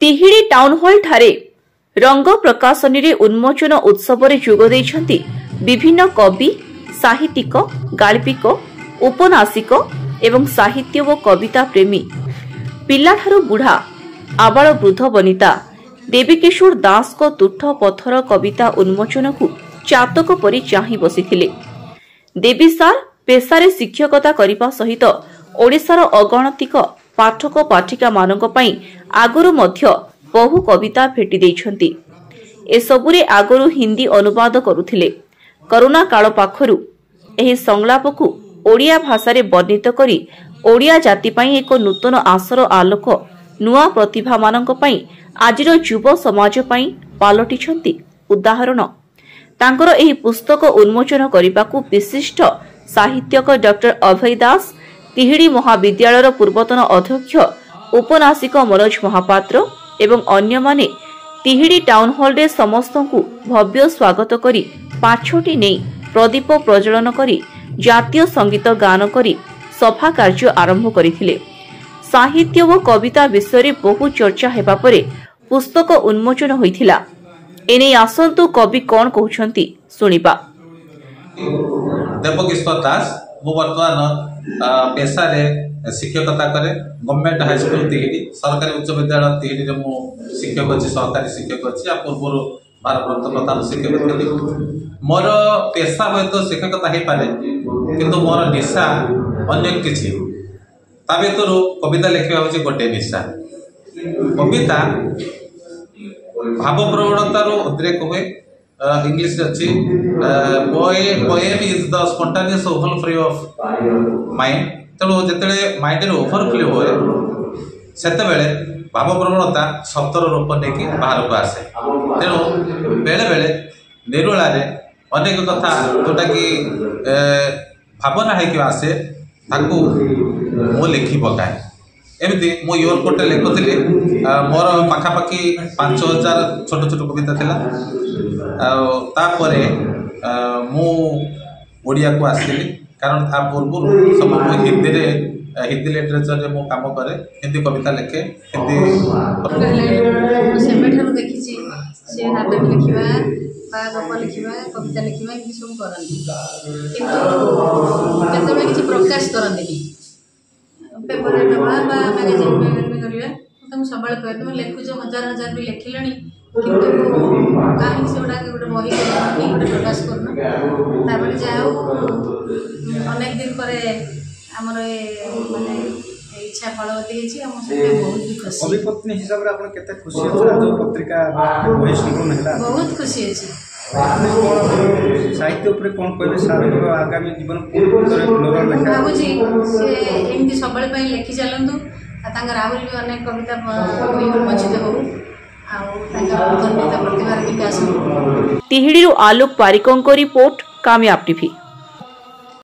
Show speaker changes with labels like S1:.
S1: तिहिड़ी town hall ठारे रंग प्रकाशनी रे उन्मोचन उत्सव रे जोग दैछंती विभिन्न कवि, साहित्यिक, गाल्पिक, उपन्यासिक एवं साहित्य व कविता प्रेमी पिलाठारू बुढ़ा आबाल वृद्ध वनिता देवीकिशोर दास को तुठ पथर कविता उन्मोचन को चातक परी चाहि बसिथिले। देवी सार पेशारे शिक्षकता करिबा सहित ओडिशार अगणतिक पाठक पाठिका मानक पई आगुरु मध्य बहु कविता भेटी दैछंती। एसबुरे आगुरु हिंदी अनुवाद करुथिले। करोना काल पाखरु एही संलाप को ओडिया भाषा रे वर्णित करी ओडिया जाति पई एक नूतन आशर आलोक नुआ प्रतिभा मानक पई आजिर युव समाज पई पालटिछंती उदाहरण। तांकर एही पुस्तक उन्मोचन करिबाकू विशिष्ट साहित्यक डॉक्टर अभय दास, तिहिड़ी महाविद्यालयर पूर्वतन अध्यक्ष उपन्यासिक मनोज महापात्र एवं अन्य माने तिहिड़ी टाउन हॉल रे समस्तंकु भव्य स्वागत करी पाछोटी नेई प्रदीप प्रज्वलन करी जातीय संगीत गान करी सभा कार्य आरंभ करिथिले। साहित्य व कविता विषय रे बहु चर्चा हेबा परे पुस्तक उन्मोचन होइथिला। एने आसंतु कवि कोन कहउछंती सुनिबा।
S2: देवकिशोर दास मु वर्तमान पेशा रे शिक्षकता करे। गवर्नमेंट हाई स्कूल तिहिड़ी, सरकारी उच्च विद्यालय तिहिड़ी रे मु शिक्षक अछि, सहकारी शिक्षक अछि। आ पूर्व भारत प्रधान शिक्षक थी। मोर पेशा हे तो शिक्षकता हो पारे, किंतु मोर निशा अन्य किछि। ता भीतर कविता लिखा हूँ गोटे निशा। कविता भाव प्रवणतार उद्रेक हुए। इंग्लिश अच्छी poem is the spontaneous overflow of mind. तेणु जिते माइंड ओवरफ्लो हुए सेतेबेले भाव प्रवणता शब्दर रूप नहीं बाहर को आसे। तेणु बेले बेले निरुला अनेक कथा जोटा कि भावना है आसे ताकू मु लिखि पकाए। एमती मु योरकोट लिखुली। मोर पाखापाखि 5000 छोट छोट कविता थिला। तापरे मु ओडिया को आसिली, कारण ता पूर्व सब मु हिंदी लिटरेचर रे मु काम करे। हिंदी कविता लिखे। हिंदी
S3: सेमेठार देखि से नाटक लिखिबा बा गप लिखिबा कविता लिखिबा कि सब करन, किंतु केतबे किछि प्रकाश करन पेपर दबा बा मैगजीन में करिया। तुम सबले कहे तुम लिखुछ हजार हजार भी लिखिलणी, किंतु कहीं से गोटे बही गोटे प्रकाश करना। तापर जाओ अनेक दिन पर आमर माने इच्छा फलवती होती। बहुत खुशी।
S4: कवि पत्नी हिसाब से आपन केते खुशी अछि? पत्रिका बही संपूर्ण हैला
S3: बहुत खुशी अछि।
S4: साहित्य उपरे कोन कहबे सार आगामी जीवन
S3: भावुची से एमती सब लिखि चलतु। आहरी भी अनेक कविता उन्मोचित हो प्रतिभार विकास।
S1: तिहिड़ी आलोक पारिकों को रिपोर्ट, कामयाब टीवी।